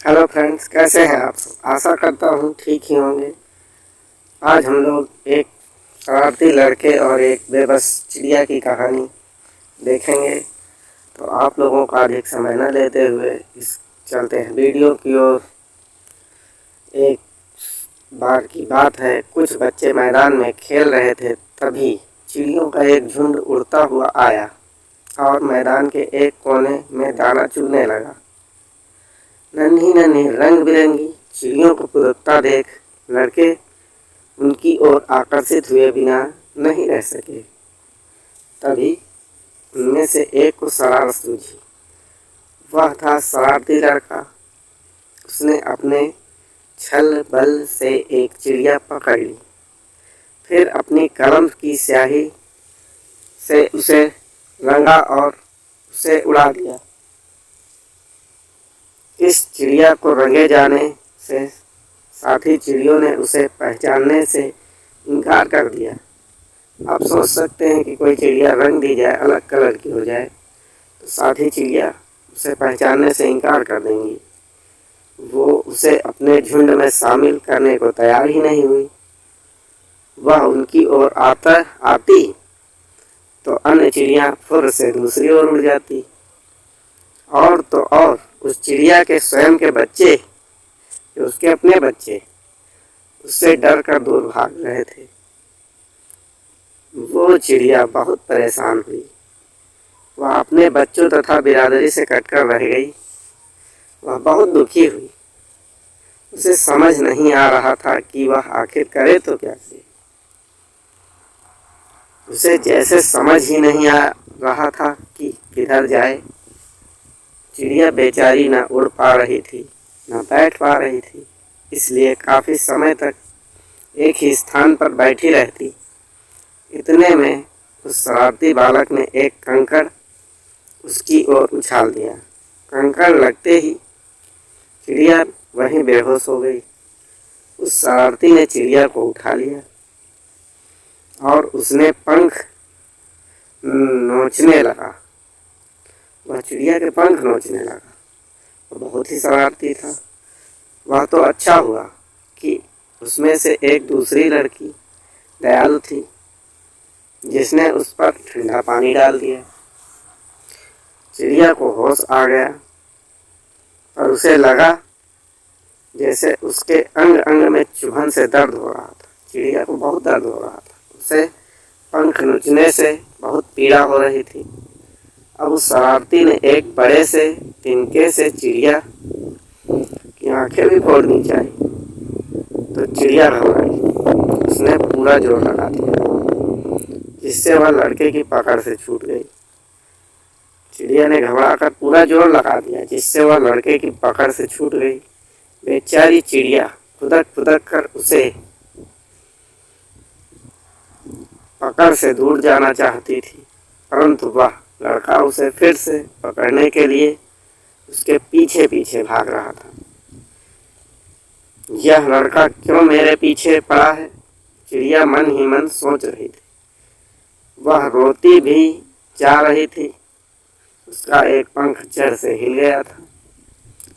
Hello friends, कैसे हैं आप सब। आशा करता हूँ ठीक ही होंगे। आज हम लोग एक शरारती लड़के और एक बेबस चिड़िया की कहानी देखेंगे। तो आप लोगों का अधिक समय न लेते हुए इस चलते हैं वीडियो की ओर। एक बार की बात है, कुछ बच्चे मैदान में खेल रहे थे, तभी चिड़ियों का एक झुंड उड़ता हुआ आया और मैदान के एक कोने में दाना चुगने लगा। नन्ही नन्ही रंग बिरंगी चिड़ियों को कूदता देख लड़के उनकी ओर आकर्षित हुए बिना नहीं रह सके। तभी उनमें से एक को शरारत सूझी। वह था शरारती लड़का। उसने अपने छल बल से एक चिड़िया पकड़ ली, फिर अपनी कलम की स्याही से उसे रंगा और उसे उड़ा दिया। इस चिड़िया को रंगे जाने से साथी चिड़ियों ने उसे पहचानने से इनकार कर दिया। आप सोच सकते हैं कि कोई चिड़िया रंग दी जाए, अलग कलर की हो जाए, तो साथी चिड़िया उसे पहचानने से इनकार कर देंगी। वो उसे अपने झुंड में शामिल करने को तैयार ही नहीं हुई। वह उनकी ओर आती तो अन्य चिड़िया फुर से दूसरी ओर उड़ जाती। और तो और उस चिड़िया के स्वयं के बच्चे, उसके अपने बच्चे, उससे डर कर दूर भाग रहे थे। वो चिड़िया बहुत परेशान हुई। वह अपने बच्चों तथा बिरादरी से कटकर रह गई। वह बहुत दुखी हुई। उसे समझ नहीं आ रहा था कि वह आखिर करे तो क्या करे। उसे जैसे समझ ही नहीं आ रहा था कि किधर जाए। चिड़िया बेचारी न उड़ पा रही थी, न बैठ पा रही थी, इसलिए काफ़ी समय तक एक ही स्थान पर बैठी रहती। इतने में उस शरारती बालक ने एक कंकड़ उसकी ओर उछाल दिया। कंकड़ लगते ही चिड़िया वहीं बेहोश हो गई। उस शरारती ने चिड़िया को उठा लिया और उसने पंख नोचने लगा। वह चिड़िया के पंख नोचने लगा। वह बहुत ही शरारती था। वह तो अच्छा हुआ कि उसमें से एक दूसरी लड़की दयालु थी, जिसने उस पर ठंडा पानी डाल दिया। चिड़िया को होश आ गया, और उसे लगा जैसे उसके अंग अंग में चुभन से दर्द हो रहा था। चिड़िया को बहुत दर्द हो रहा था। उसे पंख नोचने से बहुत पीड़ा हो रही थी। अब उस शरारती ने एक बड़े से तिनके से चिड़िया की आंखें भी फोड़नी चाहिए, तो चिड़िया घबराई। उसने पूरा जोर लगा दिया, जिससे वह लड़के की पकड़ से छूट गई। चिड़िया ने घबराकर पूरा जोर लगा दिया, जिससे वह लड़के की पकड़ से छूट गई। बेचारी चिड़िया खुदक खुदक कर उसे पकड़ से दूर जाना चाहती थी, परंतु वह लड़का उसे फिर से पकड़ने के लिए उसके पीछे पीछे भाग रहा था। यह लड़का क्यों मेरे पीछे पड़ा है, चिड़िया मन ही मन सोच रही थी। वह रोती भी जा रही थी। उसका एक पंख जड़ से हिल गया था,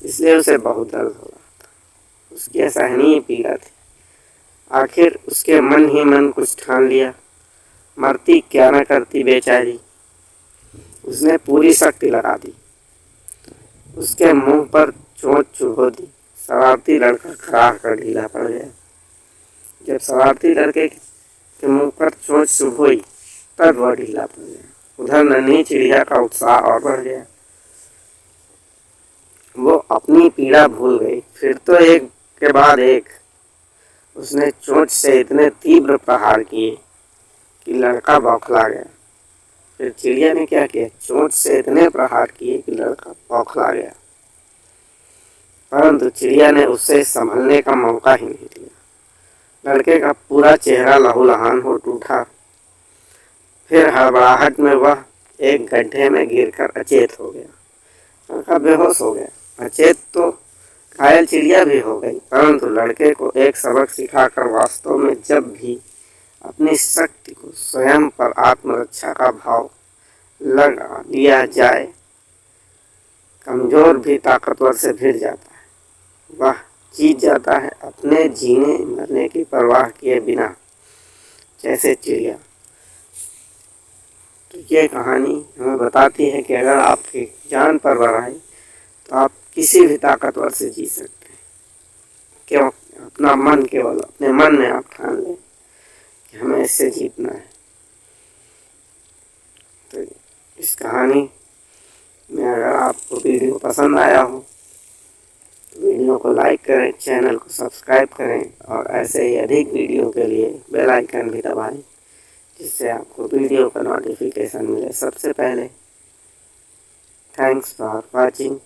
इसलिए उसे बहुत दर्द हो रहा था। उसकी असहनीय पीड़ा थी। आखिर उसके मन ही मन कुछ ठान लिया। मरती क्या न करती बेचारी। उसने पूरी शक्ति लगा दी। उसके मुंह पर चोट चुभो दी। शरारती लड़का खड़ा कर ढीला पड़ गया। जब शरारती लड़के के मुंह पर चोट चुभोई, तब वह ढीला पड़ गया। उधर नन्ही चिड़िया का उत्साह और बढ़ गया। वो अपनी पीड़ा भूल गई। फिर तो एक के बाद एक उसने चोंच से इतने तीव्र प्रहार किए कि लड़का बौखला गया। फिर चिड़िया ने क्या किया, चोंच से इतने प्रहार किए कि लड़का बौखला गया, परंतु चिड़िया ने उससे संभलने का मौका ही नहीं दिया। लड़के का पूरा चेहरा लहूलुहान हो उठा। फिर हड़बड़ाहट में वह एक गड्ढे में गिरकर अचेत हो गया। लड़का बेहोश हो गया। अचेत तो घायल चिड़िया भी हो गई, परंतु लड़के को एक सबक सिखाकर वास्तव में जब भी अपनी शक्ति को स्वयं पर आत्मरक्षा का भाव लगा लिया जाए, कमजोर भी ताकतवर से भिड़ जाता है। जीत जाता है अपने जीने मरने की परवाह किए बिना, जैसे चिड़िया। तो ये कहानी हमें बताती है कि अगर आपकी जान पर बराए तो आप किसी भी ताकतवर से जीत सकते हैं। क्यों? अपना मन, केवल अपने मन में आप ठान लें कि हमें इससे जीतना है। तो इस कहानी में अगर आपको वीडियो पसंद आया हो तो वीडियो को लाइक करें, चैनल को सब्सक्राइब करें और ऐसे ही अधिक वीडियो के लिए बेल आइकन भी दबाएं, जिससे आपको वीडियो का नोटिफिकेशन मिले सबसे पहले। Thanks for watching.